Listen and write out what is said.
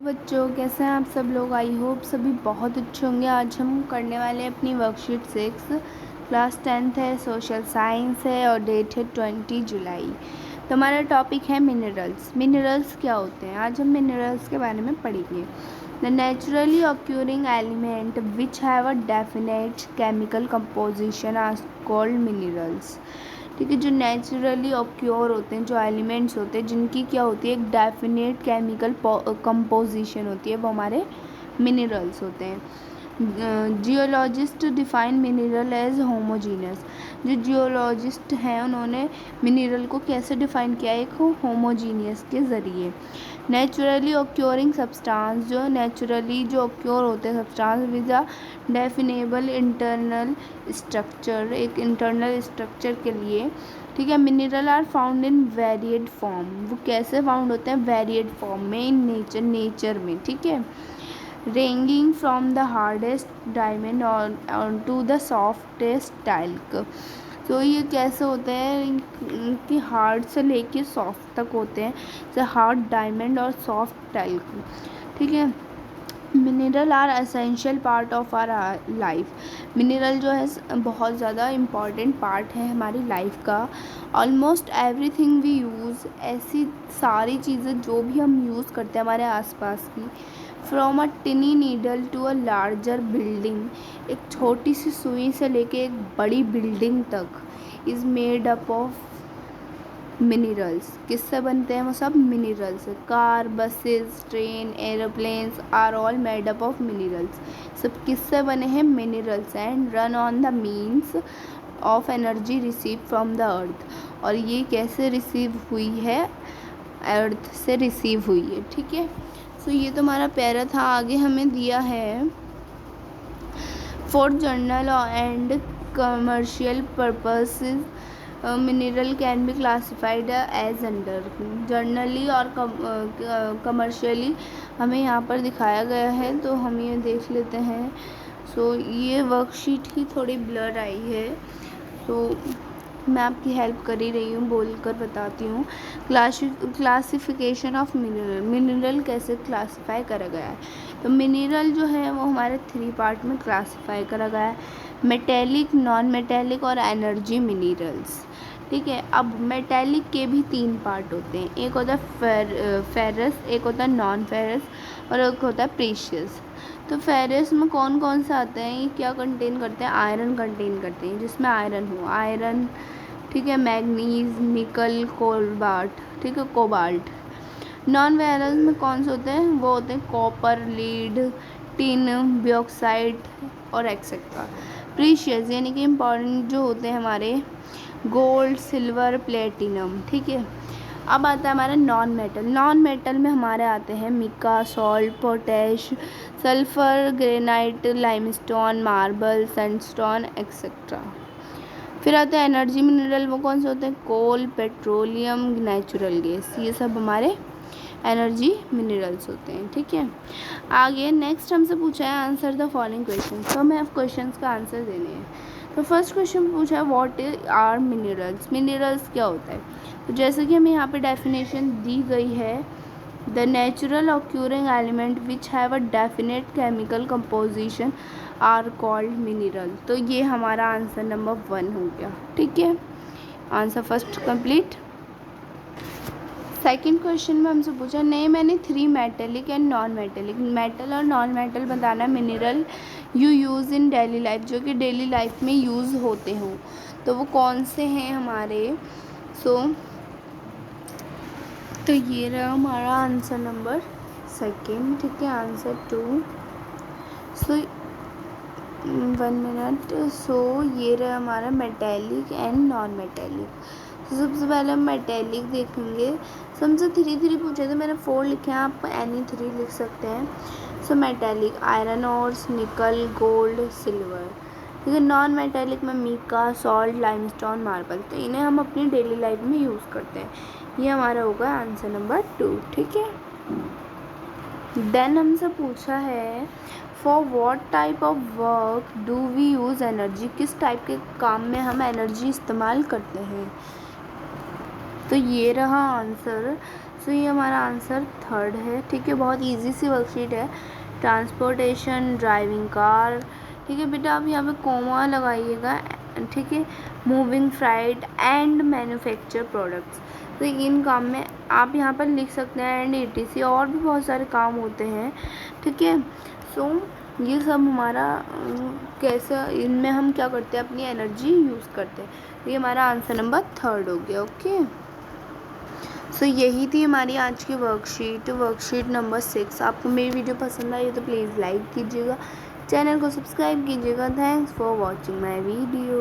बच्चों, कैसे हैं आप सब लोग। आई होप सभी बहुत अच्छे होंगे। आज हम करने वाले हैं अपनी वर्कशीट 6। क्लास 10th है, सोशल साइंस है और डेट है 20 जुलाई। तो हमारा टॉपिक है मिनरल्स। मिनरल्स क्या होते हैं, आज हम मिनरल्स के बारे में पढ़ेंगे। The naturally occurring element which have a definite chemical composition are called minerals. ठीक है, जो नेचुरली ऑक्योर होते हैं, जो एलिमेंट्स होते हैं जिनकी क्या होती है, एक डेफिनेट केमिकल कंपोजिशन होती है, वो हमारे मिनरल्स होते हैं। Geologist define mineral as homogeneous. जो जियोलॉजिस्ट हैं उन्होंने मिनरल को कैसे डिफाइन किया, एक होमोजीनियस के ज़रिए। नेचुरली ऑक्योरिंग सब्सटेंस, जो नेचुरली जो ऑक्योर होते हैं substance with a definable internal structure, एक इंटरनल स्ट्रक्चर के लिए। ठीक है, mineral are found in varied form. वो कैसे फाउंड होते हैं, वेरिएड फॉर्म में, इन नेचर में। ठीक है, ranging from the hardest diamond on to the softest talc. तो ये कैसे होते हैं कि हार्ड से लेके सॉफ्ट तक होते हैं, जैसे हार्ड डायमंड और सॉफ्ट टाइल्क। ठीक है, mineral are essential part of our life. Mineral जो है बहुत ज़्यादा इम्पॉर्टेंट पार्ट है हमारी लाइफ का। ऑलमोस्ट एवरीथिंग वी यूज़, ऐसी सारी चीज़ें जो भी हम यूज़ करते हैं हमारे आसपास की, from a tiny needle to a larger building, एक छोटी सी सुई से लेके एक बड़ी बिल्डिंग तक, is made up of minerals. किससे बनते हैं वो सब, minerals. Car, buses, train, aeroplanes are all made up of minerals. सब किससे बने हैं, minerals. And run on the means of energy receive from the earth. और ये कैसे रिसीव हुई है, अर्थ से रिसीव हुई है। ठीक है, सो ये तो हमारा पैरा था। आगे हमें दिया है for general and commercial purposes mineral can be classified as under. Generally और कमर्शियली हमें यहाँ पर दिखाया गया है, तो हम ये देख लेते हैं। सो ये वर्कशीट ही थोड़ी ब्लर आई है, तो मैं आपकी हेल्प कर ही रही हूँ, बोलकर बताती हूँ। क्लासिफिकेशन ऑफ मिनरल, मिनरल कैसे क्लासिफाई करा गया है। तो मिनरल जो है वो हमारे 3 पार्ट में क्लासिफाई करा गया है, मेटेलिक, नॉन मेटेलिक और एनर्जी मिनरल्स। ठीक है, अब मेटेलिक के भी 3 पार्ट होते हैं, एक होता है फेरस, एक होता है नॉन फेरस और एक होता है प्रीशियस। तो फेरस में कौन कौन से आते हैं, ये क्या कंटेन करते हैं, आयरन कंटेन करते हैं, जिसमें आयरन हो, आयरन। ठीक है, मैग्नीज, निकल, कोबाल्ट। ठीक है, कोबाल्ट। नॉन फेरस में कौन से होते हैं, वो होते हैं कॉपर, लीड, टिन, बॉक्साइट और एक्सेट्रा। प्रीशियस यानी कि इम्पॉर्टेंट जो होते हैं हमारे, गोल्ड, सिल्वर, प्लेटिनम। ठीक है, अब आता है हमारा नॉन मेटल। नॉन मेटल में हमारे आते हैं mica, salt, potash, sulphur, granite, limestone, marble, sandstone etcetera. फिर आते हैं एनर्जी मिनरल, वो कौन से होते हैं, कोल, पेट्रोलियम, नेचुरल गैस। ये सब हमारे एनर्जी मिनरल्स होते हैं। ठीक है, आगे नेक्स्ट हमसे पूछा है आंसर द फॉलोइंग क्वेश्चन। तो हमें अब क्वेश्चंस का आंसर देने हैं। तो फर्स्ट क्वेश्चन पूछा है व्हाट आर मिनरल्स। मिनरल्स क्या होता है, तो जैसे कि हमें यहाँ पे डेफिनेशन दी गई है, the natural occurring element which have a definite chemical composition are called mineral. तो ये हमारा आंसर नंबर 1 हो गया। ठीक है, answer first complete. Second question में हमसे पूछा name any 3 metallic and non metallic. Metal और नॉन मेटल बताना mineral you use in daily life, जो कि डेली लाइफ में यूज़ होते हों, तो वो कौन से हैं हमारे। तो ये रहा हमारा आंसर नंबर 2। ठीक है, आंसर 2। सो 1 मिनट। सो ये रहा हमारा मेटेलिक एंड नॉन मेटेलिक। तो सबसे पहले हम मेटेलिक देखेंगे। सो हमसे 3 पूछे थे, मैंने 4 लिखे हैं, आप एनी 3 लिख सकते हैं। सो मेटेलिक आयरन ओर्स, निकल, गोल्ड, सिल्वर। ठीक है, नॉन मेटेलिक में मीका, सॉल्ट, लाइमस्टोन, मार्बल। तो इन्हें हम अपनी डेली लाइफ में यूज़ करते हैं। ये हमारा होगा आंसर नंबर 2। ठीक है, देन हमसे पूछा है for what type of work do we use energy. किस टाइप के काम में हम एनर्जी इस्तेमाल करते हैं। तो ये रहा आंसर। सो ये हमारा आंसर थर्ड है। ठीक है, बहुत इजी सी वर्कशीट है। Transportation, driving car. ठीक है बेटा, आप यहाँ पे कॉमा लगाइएगा। ठीक है, moving freight and manufacture products. तो इन काम में आप यहाँ पर लिख सकते हैं एंड ETC, और भी बहुत सारे काम होते हैं। ठीक है, सो ये सब हमारा कैसा, इनमें हम क्या करते हैं, अपनी एनर्जी यूज़ करते हैं। तो ये हमारा आंसर नंबर थर्ड हो गया। ओके, सो यही थी हमारी आज की वर्कशीट नंबर 6। आपको मेरी वीडियो पसंद आई तो प्लीज़ लाइक कीजिएगा, चैनल को सब्सक्राइब कीजिएगा। Thanks for watching my video.